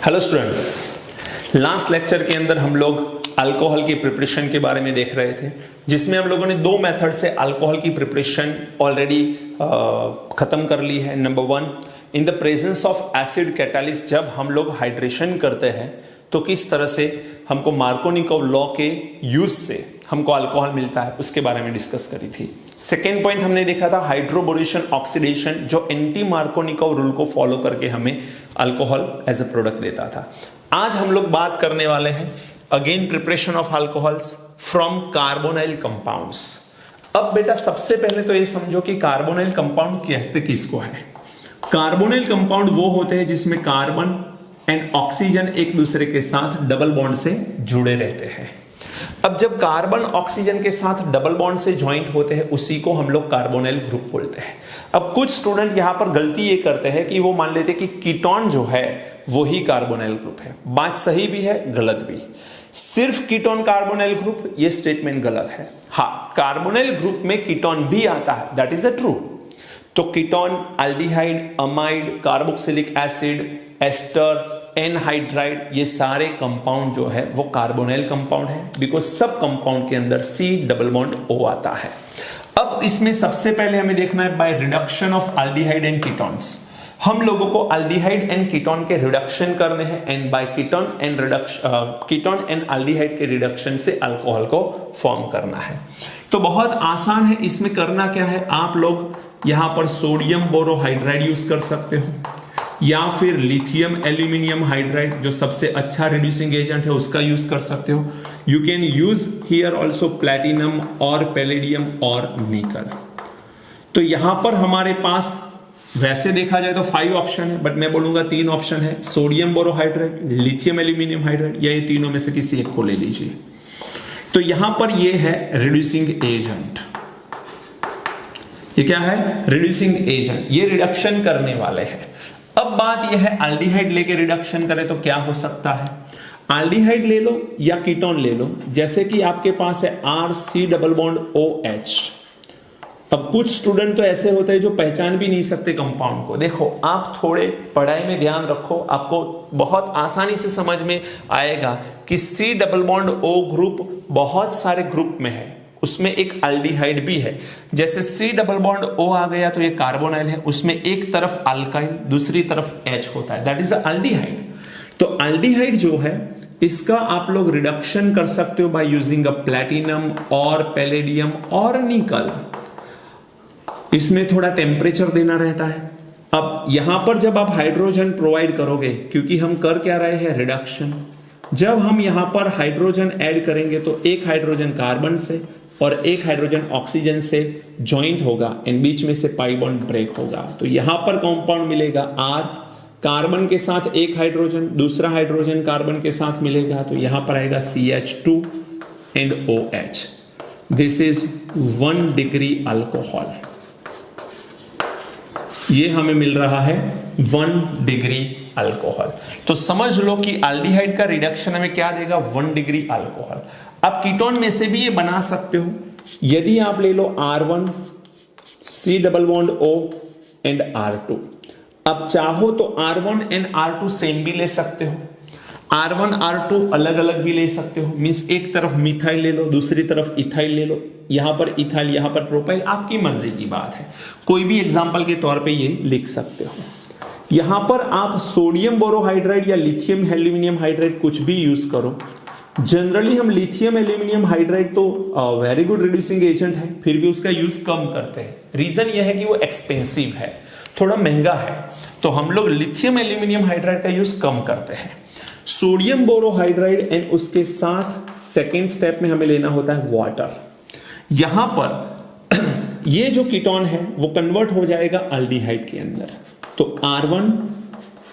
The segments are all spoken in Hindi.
हेलो स्टूडेंट्स, लास्ट लेक्चर के अंदर हम लोग अल्कोहल की प्रिपरेशन के बारे में देख रहे थे, जिसमें हम लोगों ने दो मेथड से अल्कोहल की प्रिपरेशन ऑलरेडी खत्म कर ली है। Number one, in the presence of acid catalyst, जब हम लोग हाइड्रेशन करते हैं तो किस तरह से हमको मार्कोनिकोव लॉ के यूज से हमको अल्कोहल मिलता है, उसके बारे में डिस्कस करी थी। सेकेंड पॉइंट हमने देखा था हाइड्रोबोरेशन ऑक्सीडेशन, जो एंटी मार्कोनिकोव रूल को फॉलो करके हमें अल्कोहल एज अ प्रोडक्ट देता था। आज हम लोग बात करने वाले हैं again preparation of alcohols from carbonyl compounds. अब बेटा सबसे पहले तो ये समझो कि कार्बोनाइल कंपाउंड कहते किसको है। कार्बोनाइल कंपाउंड वो होते हैं जिसमें कार्बन एंड ऑक्सीजन एक दूसरे के साथ डबल बॉन्ड से जुड़े रहते हैं। अब जब कार्बन ऑक्सीजन के साथ डबल बॉन्ड से ज्वाइंट होते हैं, उसी को हम लोग कार्बोनाइल ग्रुप बोलते हैं। अब कुछ स्टूडेंट यहां पर गलती ये करते हैं कि वो मान लेते हैं कि कीटोन जो है वो ही कार्बोनाइल ग्रुप है। बात सही भी है, गलत भी। सिर्फ कीटोन कार्बोनाइल ग्रुप, ये स्टेटमेंट गलत है। हाँ, कार्बोनाइल ग्रुप में कीटोन भी आता है, दैट इज अ ट्रू। तो ketone, aldehyde, amide, carboxylic acid, ester, anhydride, ये सारे कंपाउंड जो है वो कार्बोनाइल कंपाउंड है, बिकॉज सब कंपाउंड के अंदर C डबल बॉन्ड O आता है। अब इसमें सबसे पहले हमें देखना है by reduction of aldehyde and ketones. हम लोगों को अल्डिहाइड एंड कीटोन के रिडक्शन करने हैं, and by ketone and aldehyde के रिडक्शन से अल्कोहल को फॉर्म करना है। तो बहुत आसान है। इसमें करना क्या है, आप लोग यहां पर सोडियम बोरोहाइड्राइड यूज कर सकते हो, या फिर लिथियम एल्यूमिनियम हाइड्राइड जो सबसे अच्छा रिड्यूसिंग एजेंट है उसका यूज कर सकते हो। You can use here also platinum और पैलेडियम और निकल। तो यहां पर हमारे पास वैसे देखा जाए तो 5 ऑप्शन है, बट मैं बोलूंगा 3 ऑप्शन है, sodium borohydride, lithium aluminium hydride, या ये तीनों में से किसी एक को ले लीजिए। तो यहां पर ये है रिड्यूसिंग एजेंट। ये क्या है? Reducing agent. ये रिडक्शन करने वाले हैं। अब बात यह है अल्डिहाइड लेके रिडक्शन करें तो क्या हो सकता है। अल्डिहाइड ले लो या कीटोन ले लो, जैसे कि आपके पास है RC डबल बॉन्ड OH। अब कुछ स्टूडेंट तो ऐसे होते हैं जो पहचान भी नहीं सकते कंपाउंड को। देखो, आप थोड़े पढ़ाई में ध्यान रखो, आपको बहुत आसानी से समझ में आएगा कि C double bond O group बहुत सारे ग्रुप में है, उसमें एक अल्डिहाइड भी है। जैसे C डबल बॉन्ड O आ गया तो ये कार्बोनाइल है, उसमें एक तरफ अल्काइल दूसरी तरफ H होता है, दैट इज अल्डिहाइड। तो अल्डिहाइड जो है इसका आप लोग रिडक्शन कर सकते हो बाय यूजिंग अ प्लैटिनम और पैलेडियम और निकल। इसमें थोड़ा टेम्परेचर देना रहता है। अब यहां पर जब आप हाइड्रोजन प्रोवाइड करोगे, क्योंकि हम कर क्या रहे हैं, रिडक्शन, जब हम यहां पर हाइड्रोजन ऐड करेंगे तो एक हाइड्रोजन कार्बन से और एक हाइड्रोजन ऑक्सीजन से ज्वाइंट होगा, एंड बीच में से पाई बॉन्ड ब्रेक होगा। तो यहां पर कंपाउंड मिलेगा R, कार्बन के साथ एक हाइड्रोजन, दूसरा हाइड्रोजन कार्बन के साथ मिलेगा, तो यहां पर आएगा CH2 and OH। This is 1 degree alcohol. ये हमें मिल रहा है 1 डिग्री अल्कोहल। तो समझ लो कि अल्डिहाइड का रिडक्शन हमें क्या देगा, 1 डिग्री अल्कोहल। अब कीटोन में से भी ये बना सकते हो। यदि आप ले लो R1 C double bond O and R2। अब चाहो तो R1 एंड R2 सेम भी ले सकते हो, R1 R2 अलग अलग भी ले सकते हो। मींस एक तरफ मिथाइल ले लो, दूसरी तरफ इथाइल ले लो, यहां पर इथाइल यहां पर प्रोपाइल, आपकी मर्जी की बात है। कोई भी एग्जांपल के तौर पे ये लिख सकते हो। यहां पर आप सोडियम बोरोहाइड्राइड या लिथियम एल्यूमिनियम हाइड्राइड कुछ भी यूज करो। जनरली हम लिथियम एल्यूमिनियम हाइड्राइड तो वेरी गुड रिड्यूसिंग एजेंट है, फिर भी उसका यूज कम करते हैं। रीजन यह है कि वो एक्सपेंसिव है, थोड़ा महंगा है, तो हम लोग लिथियम एल्यूमिनियम हाइड्राइड का यूज कम करते हैं। सोडियम बोरोहाइड्राइड एंड उसके साथ सेकेंड स्टेप में हमें लेना होता है वाटर। यहां पर ये जो कीटोन है वो कन्वर्ट हो जाएगा अल्डिहाइड के अंदर, तो R1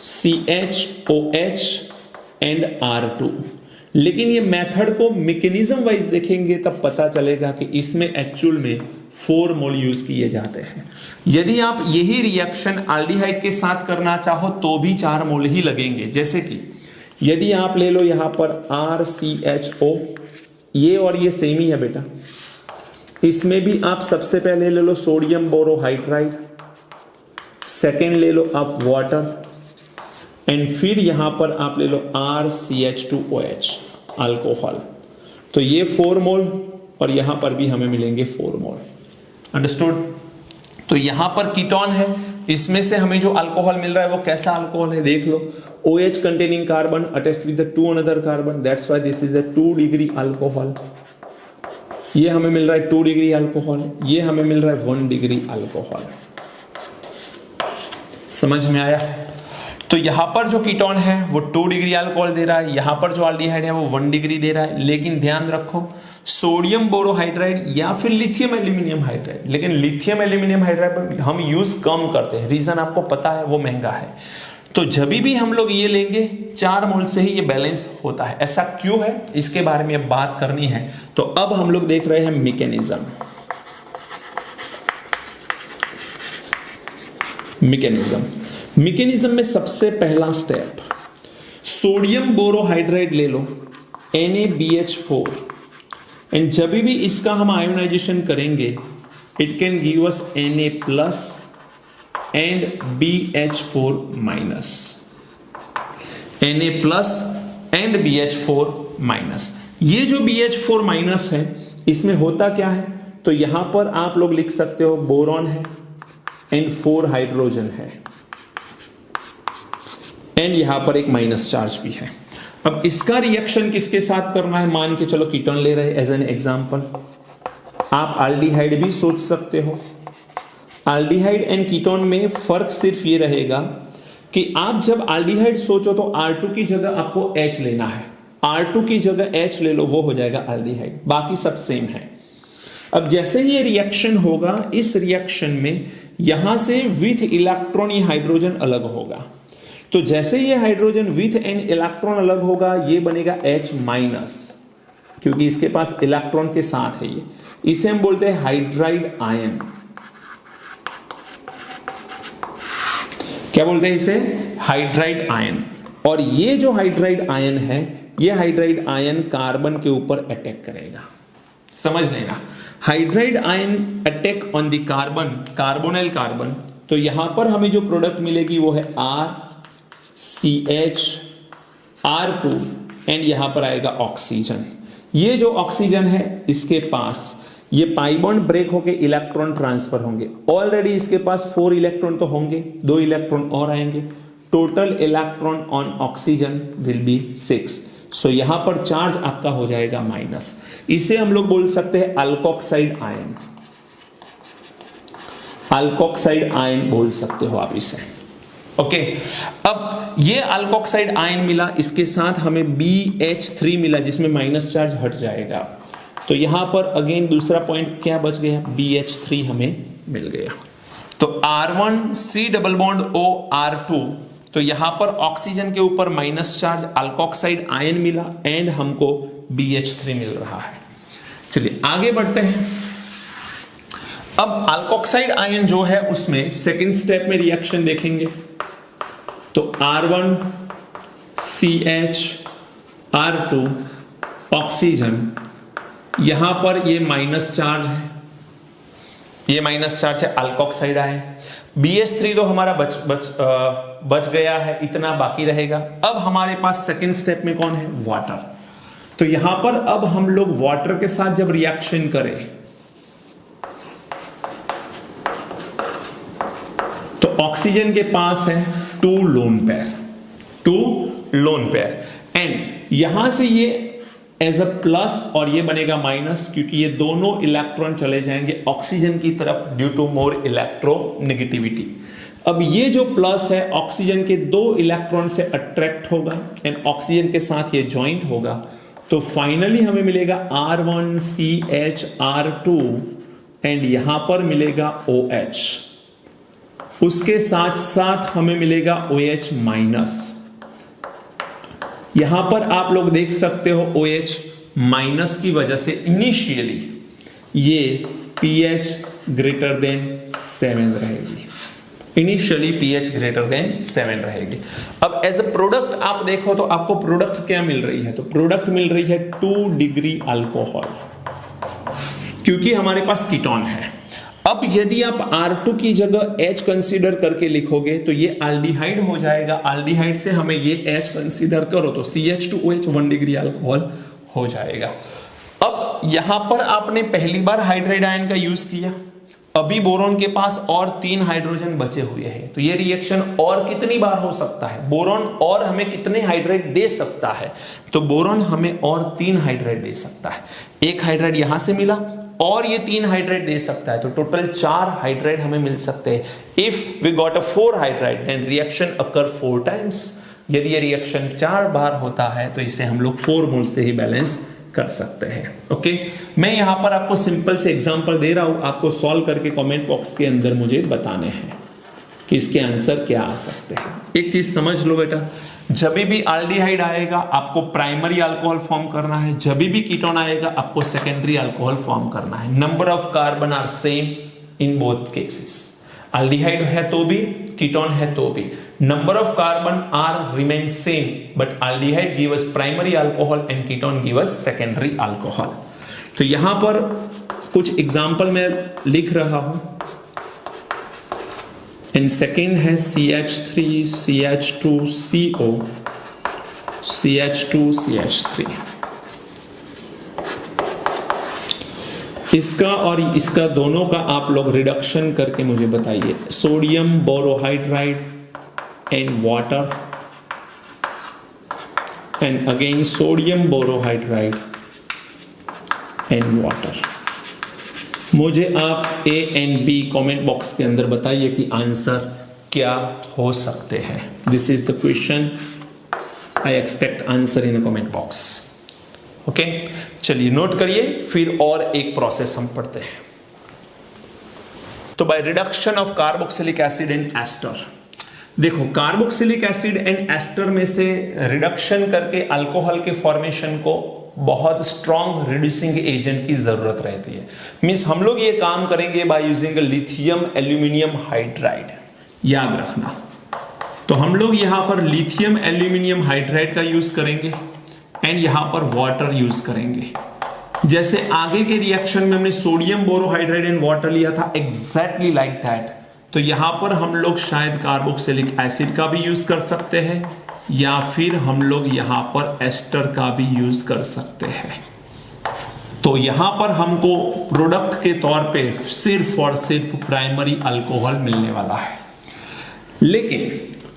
CHOH एंड R2। लेकिन ये मेथड को मैकेनिज्म वाइज देखेंगे तब पता चलेगा कि इसमें एक्चुअल में 4 मोल यूज किए जाते हैं। यदि आप यही रिएक्शन अल्डिहाइड के साथ करना चाहो तो भी 4 मोल ही लगेंगे। जैसे कि यदि आप ले लो यहां पर RCHO, ये और ये सेम ही है बेटा, इसमें भी आप सबसे पहले ले लो सोडियम बोरोहाइड्राइड, सेकेंड ले लो आप वाटर, एंड फिर यहां पर आप ले लो RCH2OH अल्कोहल। तो ये 4 मोल और यहां पर भी हमें मिलेंगे 4 मोल। अंडरस्टूड? तो यहां पर कीटोन है, इसमें से हमें जो अल्कोहल मिल रहा है वो कैसा अल्कोहल है देख लो। OH containing carbon attached with the 2 another carbon, that's why this is a 2 degree alcohol। ये हमें मिल रहा है 2 डिग्री अल्कोहल, ये हमें मिल रहा है 1 डिग्री अल्कोहल। समझ में आया? तो यहां पर जो कीटोन है वो 2 डिग्री अल्कोहल दे रहा है, यहां पर जो एल्डिहाइड है वो 1 डिग्री दे रहा है। लेकिन ध्यान रखो, सोडियम बोरोहाइड्राइड या फिर लिथियम एल्यूमिनियम हाइड्राइड, लेकिन लिथियम एल्यूमिनियम हाइड्राइड हम यूज कम करते हैं, रीजन आपको पता है, वो महंगा है। तो जब भी हम लोग ये लेंगे 4 मोल से ही ये बैलेंस होता है। ऐसा क्यों है इसके बारे में अब बात करनी है। तो अब हम लोग देख रहे हैं मैकेनिज्म। मैकेनिज्म में सबसे पहला स्टेप, सोडियम बोरोहाइड्राइड ले लो NaBH4, एंड जब भी इसका हम आयोनाइजेशन करेंगे it can give us Na+ and BH4-, Na+ and BH4-। ये जो BH4- है इसमें होता क्या है, तो यहां पर आप लोग लिख सकते हो बोरॉन है एंड 4 हाइड्रोजन है एंड यहां पर एक माइनस चार्ज भी है। अब इसका रिएक्शन किसके साथ करना है, मान के चलो कीटोन ले रहे एज एन एग्जांपल, आप एल्डिहाइड भी सोच सकते हो। एल्डिहाइड एंड कीटोन में फर्क सिर्फ ये रहेगा कि आप जब एल्डिहाइड सोचो तो R2 की जगह आपको H लेना है, R2 की जगह H ले लो, वो हो जाएगा एल्डिहाइड, बाकी सब सेम है। अब जैसे ही ये रिएक्शन होगा, इस रिएक्शन में यहां से विथ इलेक्ट्रॉन ये हाइड्रोजन अलग होगा। तो जैसे ये हाइड्रोजन विथ एन इलेक्ट्रॉन अलग होगा, ये बनेगा H-, क्योंकि इसके पास इलेक्ट्रॉन के साथ है ये, इसे हम बोलते हैं हाइड्राइड आयन। क्या बोलते हैं इसे? Hydride ion. और ये जो हाइड्राइड आयन है, ये हाइड्राइड आयन कार्बन के ऊपर अटैक करेगा। समझ लेना, hydride ion attack on the carbon, carbonyl carbon. तो यहां पर हमें जो प्रोडक्ट मिलेगी वो है RCH2 एंड यहां पर आएगा ऑक्सीजन। ये जो ऑक्सीजन है इसके पास ये पाई बॉन्ड ब्रेक होके इलेक्ट्रॉन ट्रांसफर होंगे। ऑलरेडी इसके पास 4 इलेक्ट्रॉन तो होंगे, 2 इलेक्ट्रॉन और आएंगे। Total electron on oxygen will be 6। सो यहां पर चार्ज आपका हो जाएगा माइनस। इसे हम लोग बोल सकते हैं अल्कोक्साइड आयन। अल्कोक्साइड आयन बोल सकते हो आप इसे। ओके, अब ये अल्कोक्साइड आयन मिला, इसके साथ हमें BH3 मिला जिसमें माइनस चार्ज हट जाएगा। तो यहां पर अगेन दूसरा पॉइंट क्या बच गया, BH3 हमें मिल गया। तो R1C+O2, तो यहां पर ऑक्सीजन के ऊपर माइनस चार्ज अल्कोक्साइड आयन मिला एंड हमको BH3 मिल रहा है। चलिए आगे बढ़ते हैं। अब अल्कोक्साइड आयन जो है उसमें सेकेंड स्टेप में रिएक्शन देखेंगे। तो R1CH2 ऑक्सीजन, यहां पर ये माइनस चार्ज है, ये माइनस चार्ज है अल्कोक्साइड आयन। BH3 तो हमारा बच गया है, इतना बाकी रहेगा। अब हमारे पास सेकेंड स्टेप में कौन है, वाटर। तो यहां पर अब हम लोग वाटर के साथ जब रिएक्शन करें तो ऑक्सीजन के पास है 2 लोन पेयर एंड यहां से ये एज अ प्लस और ये बनेगा माइनस, क्योंकि ये दोनों इलेक्ट्रॉन चले जाएंगे ऑक्सीजन की तरफ ड्यू टू मोर इलेक्ट्रोनेगेटिविटी। अब ये जो प्लस है ऑक्सीजन के 2 इलेक्ट्रॉन से अट्रैक्ट होगा एंड ऑक्सीजन के साथ ये ज्वाइंट होगा। तो फाइनली हमें मिलेगा R1CH2 एंड यहां पर मिलेगा OH, उसके साथ साथ हमें मिलेगा OH-। यहां पर आप लोग देख सकते हो OH- की वजह से इनिशियली ये pH ग्रेटर देन 7 रहेगी। इनिशियली pH ग्रेटर देन 7 रहेगी। अब एज अ प्रोडक्ट आप देखो तो आपको प्रोडक्ट क्या मिल रही है, तो प्रोडक्ट मिल रही है 2 डिग्री अल्कोहल, क्योंकि हमारे पास कीटोन है। अब यदि आप R2 की जगह H कंसीडर करके लिखोगे तो ये एल्डिहाइड हो जाएगा, एल्डिहाइड से हमें ये H कंसीडर करो तो CH2OH 1 डिग्री अल्कोहल हो जाएगा। अब यहां पर आपने पहली बार हाइड्राइड आयन का यूज किया, अभी बोरॉन के पास और 3 हाइड्रोजन बचे हुए हैं, तो ये रिएक्शन और कितनी बार हो सकता है, बोरॉन और हमें कितने हाइड्राइड दे सकता है, तो बोरॉन हमें और 3 हाइड्राइड दे सकता है। एक हाइड्राइड यहां से मिला और ये 3 हाइड्राइड दे सकता है, तो टोटल 4 हाइड्राइड हमें मिल सकते हैं। If we got a 4 hydride then reaction occur 4 times. यदि ये रिएक्शन 4 बार होता है तो इसे हम लोग 4 मोल से ही बैलेंस कर सकते हैं। ओके, मैं यहां पर आपको सिंपल से एग्जांपल दे रहा हूं, आपको सॉल्व करके कमेंट बॉक्स के अंदर मुझे बताने हैं कि इसके आंसर क्या आ सकते हैं। एक चीज समझ लो बेटा, जब भी एल्डिहाइड आएगा आपको प्राइमरी अल्कोहल फॉर्म करना है, जब भी कीटोन आएगा आपको सेकेंडरी अल्कोहल फॉर्म करना है। Number of carbon are same in both cases, aldehyde है तो भी, कीटोन है तो भी, number of carbon are remain same but aldehyde give us primary alcohol and ketone give us secondary alcohol. तो यहां पर कुछ एग्जांपल मैं लिख रहा हूं। इन सेकेंड है CH3 CH2CO CH2 CH3। इसका और इसका दोनों का आप लोग रिडक्शन करके मुझे बताइए। Sodium borohydride and water and again sodium borohydride and water. मुझे आप A and B comment box के अंदर बताइए कि आंसर क्या हो सकते हैं। This is the question, I expect answer in comment box. Okay, चलिए नोट करिए, फिर और एक प्रोसेस हम पढ़ते हैं। तो by reduction of carboxylic acid and ester, देखो कार्बोक्सिलिक एसिड एंड एस्टर में से रिडक्शन करके अल्कोहल के फॉर्मेशन को बहुत स्ट्रॉन्ग रिड्यूसिंग एजेंट की जरूरत रहती है। मींस हम लोग ये काम करेंगे by using lithium aluminium hydride, याद रखना। तो हम लोग यहां पर लिथियम एल्यूमिनियम हाइड्राइड का यूज करेंगे एंड यहां पर वाटर यूज करेंगे। जैसे आगे के रिएक्शन में हमने सोडियम बोरोहाइड्राइड एंड वाटर लिया था, एग्जैक्टली लाइक दैट। तो यहां पर हम लोग शायद कार्बोक्सिलिक एसिड का भी यूज कर सकते हैं या फिर हम लोग यहां पर एस्टर का भी यूज कर सकते हैं। तो यहां पर हमको प्रोडक्ट के तौर पे सिर्फ और सिर्फ प्राइमरी अल्कोहल मिलने वाला है। लेकिन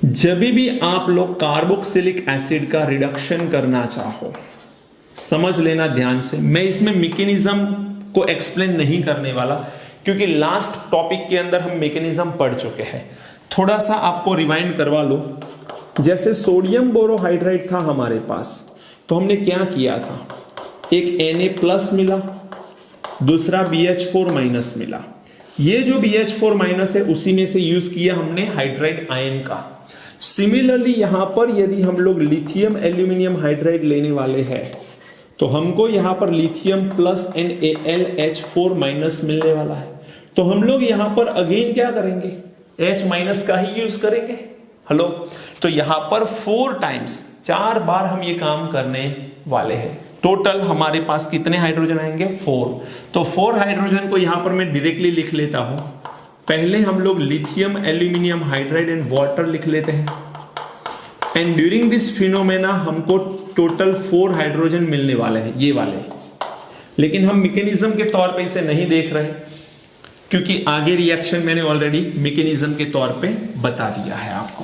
जब भी आप लोग कार्बोक्सिलिक एसिड का रिडक्शन करना चाहो, समझ लेना ध्यान से, मैं इसमें मैकेनिज्म को एक्सप्लेन नहीं करने वाला क्योंकि लास्ट टॉपिक के अंदर हम मैकेनिज्म पढ़ चुके हैं। थोड़ा सा आपको रिवाइंड करवा लो। जैसे सोडियम बोरोहाइड्राइड था हमारे पास, तो हमने क्या किया था, एक Na+ मिला, दूसरा BH4- मिला। ये जो BH4- है उसी में से यूज किया हमने हाइड्राइड आयन का। सिमिलरली यहां पर यदि हम लोग लिथियम एल्यूमिनियम हाइड्राइड लेने वाले हैं तो हमको यहां पर लिथियम प्लस एंड AlH4- मिलने वाला है। तो हम लोग यहां पर अगेन क्या करेंगे, H- का ही यूज करेंगे। हेलो, तो यहां पर 4 टाइम्स, 4 बार हम ये काम करने वाले हैं। टोटल हमारे पास कितने हाइड्रोजन आएंगे, 4। तो 4 हाइड्रोजन को यहां पर मैं डायरेक्टली लिख लेता हूं। पहले हम लोग lithium aluminium hydride and water लिख लेते हैं एंड ड्यूरिंग दिस फिनोमेना हमको टोटल 4 हाइड्रोजन मिलने वाले हैं, ये वाले। लेकिन हम मैकेनिज्म के तौर पे इसे नहीं देख रहे क्योंकि आगे रिएक्शन मैंने ऑलरेडी मैकेनिज्म के तौर पे बता दिया है आपको।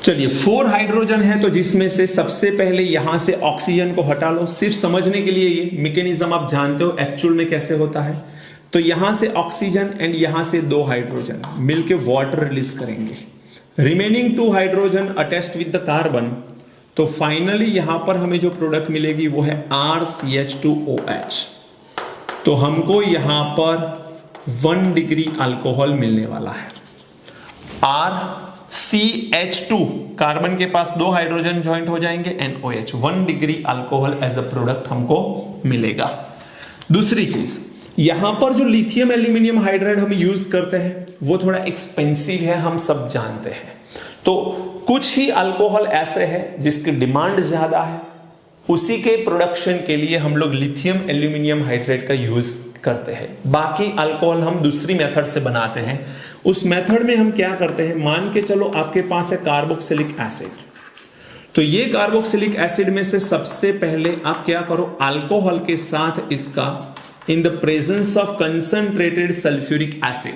चलिए 4 हाइड्रोजन है तो जिसमें से सबसे पहले यहां से ऑक्सीजन को हटा लो। सिर्फ समझने के लिए, ये मैकेनिज्म आप जानते हो एक्चुअल में कैसे होता है। तो यहां से ऑक्सीजन एंड यहां से 2 हाइड्रोजन मिलके वाटर रिलीज करेंगे। Remaining 2 hydrogen attached with the carbon. तो फाइनली यहां पर हमें जो प्रोडक्ट मिलेगी वो है RCH2OH। तो हमको यहां पर 1 डिग्री अल्कोहल मिलने वाला है। RCH2, कार्बन के पास 2 हाइड्रोजन ज्वाइंट हो जाएंगे, NOH, 1 degree alcohol as a product हमको मिलेगा। दूसरी चीज, यहां पर जो लिथियम एल्यूमिनियम हाइड्राइड हम यूज करते हैं वो थोड़ा एक्सपेंसिव है, हम सब जानते हैं। तो कुछ ही अल्कोहल ऐसे हैं जिसकी डिमांड ज्यादा है उसी के प्रोडक्शन के लिए हम लोग लिथियम एल्यूमिनियम हाइड्रेट का यूज करते हैं। बाकी अल्कोहल हम दूसरी मेथड से बनाते हैं। उस मेथड में हम क्या करते हैं, मान के चलो आपके पास है कार्बोक्सिलिक एसिड, तो ये कार्बोक्सिलिक एसिड में से सबसे पहले आप क्या करो, अल्कोहल के साथ इसका in the presence of concentrated sulphuric acid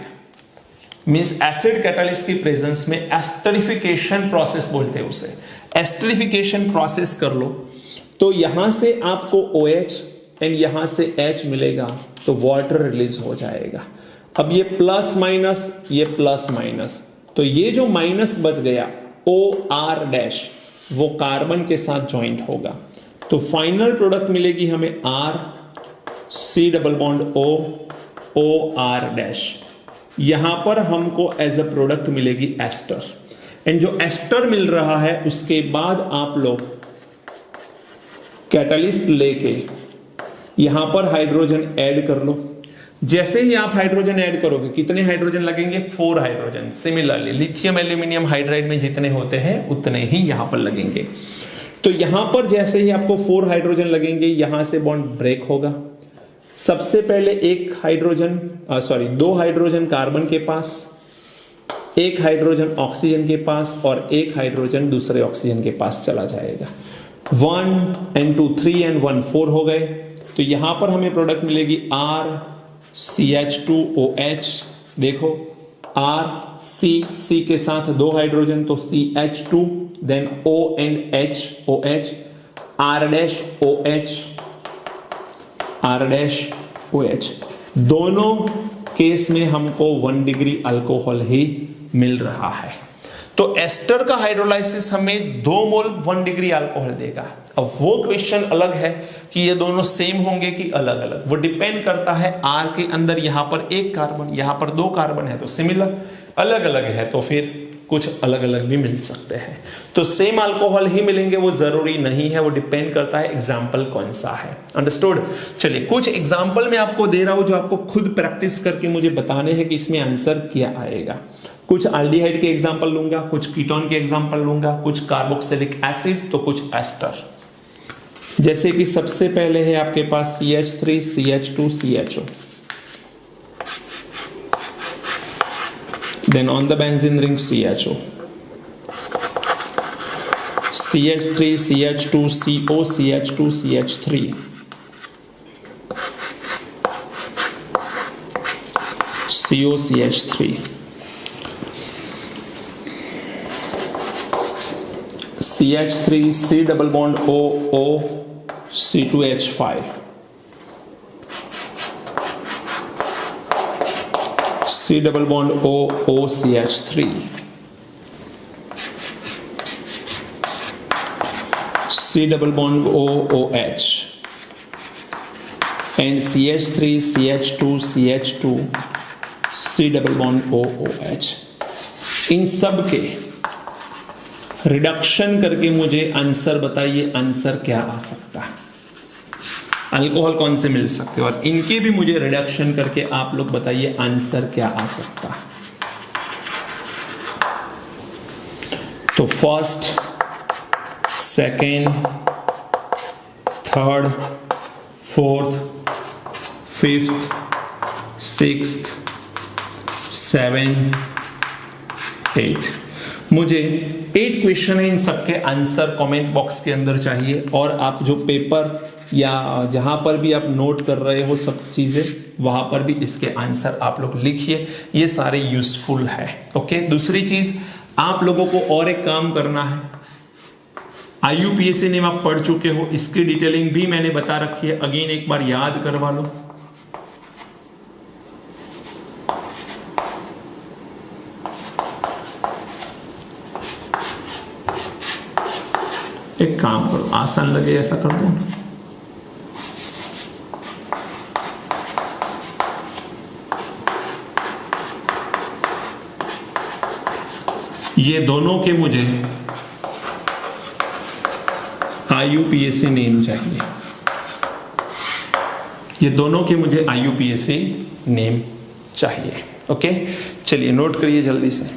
means acid catalyst की प्रेजेंस में एस्टरिफिकेशन प्रोसेस बोलते हैं उसे, एस्टरिफिकेशन प्रोसेस कर लो। तो यहां से आपको OH एंड यहां से H मिलेगा, तो वाटर रिलीज हो जाएगा। अब ये प्लस माइनस, ये प्लस माइनस, तो ये जो माइनस बच गया OR डैश वो कार्बन के साथ ज्वाइंट होगा, तो फाइनल प्रोडक्ट मिलेगी हमें R C double bond O OR dash. यहां पर हमको एज अ प्रोडक्ट मिलेगी एस्टर, एंड जो एस्टर मिल रहा है उसके बाद आप लोग कैटलिस्ट लेके यहां पर हाइड्रोजन ऐड कर लो। जैसे ही आप हाइड्रोजन ऐड करोगे, कितने हाइड्रोजन लगेंगे, 4 hydrogen. Similarly lithium aluminium hydride में जितने होते हैं उतने ही यहां पर लगेंगे। तो यहां पर जैसे ही आपको 4 हाइड्रोजन लगेंगे, यहां से बॉन्ड ब्रेक होगा। सबसे पहले 2 हाइड्रोजन कार्बन के पास, 1 हाइड्रोजन ऑक्सीजन के पास और 1 हाइड्रोजन दूसरे ऑक्सीजन के पास चला जाएगा। 1 and 2 3 and 1 4 हो गए। तो यहां पर हमें प्रोडक्ट मिलेगी RCH2OH। देखो C के साथ 2 हाइड्रोजन, तो CH2, then O and H OH, R-OH। दोनों केस में हमको 1 डिग्री अल्कोहल ही मिल रहा है। तो एस्टर का हाइड्रोलाइसिस हमें 2 मोल 1 डिग्री अल्कोहल देगा। अब वो क्वेश्चन अलग है कि ये दोनों सेम होंगे कि अलग अलग, वो डिपेंड करता है R के अंदर यहां पर 1 कार्बन, यहां पर 2 कार्बन है तो सिमिलर, अलग अलग है तो फिर कुछ अलग अलग भी मिल सकते हैं। तो सेम अल्कोहल ही मिलेंगे वो जरूरी नहीं है, वो डिपेंड करता है एग्जाम्पल कौन सा है। अंडरस्टूड। चलिए कुछ एग्जाम्पल मैं आपको दे रहा हूं जो आपको खुद प्रैक्टिस करके मुझे बताने हैं कि इसमें आंसर क्या आएगा। कुछ एल्डिहाइड के एग्जाम्पल लूंगा, कुछ कीटोन के एग्जाम्पल लूंगा, कुछ कार्बोक्सिलिक एसिड, तो कुछ एस्टर। जैसे कि सबसे पहले है आपके पास CH3 CH2 CHO, then on the benzene ring CHO, CH3 CH2 CO CH2 CH3, CO CH3, CH3 C double bond O O C2H5, C double bond O O CH3, C double bond O OH, and CH3 CH2 CH2 C double bond O OH। इन सब के रिडक्शन करके मुझे आंसर बताइए, आंसर क्या आ सकता है, अल्कोहल कौन से मिल सकते हैं, और इनके भी मुझे रिडक्शन करके आप लोग बताइए आंसर क्या आ सकता है। तो first, second, third, fourth, fifth, sixth, 7, 8, मुझे 8 क्वेश्चन है। इन सबके आंसर कमेंट बॉक्स के अंदर चाहिए, और आप जो पेपर या जहां पर भी आप नोट कर रहे हो सब चीजें, वहां पर भी इसके आंसर आप लोग लिखिए, ये सारे यूजफुल है। ओके। दूसरी चीज, आप लोगों को और एक काम करना है, IUPAC नेम आप पढ़ चुके हो, इसकी डिटेलिंग भी मैंने बता रखी है, अगेन एक बार याद करवा लो। एक काम करो, आसान लगे ऐसा कर दो। ये दोनों के मुझे IUPAC नेम चाहिए, ये दोनों के मुझे IUPAC नेम चाहिए। ओके, चलिए नोट करिए जल्दी से।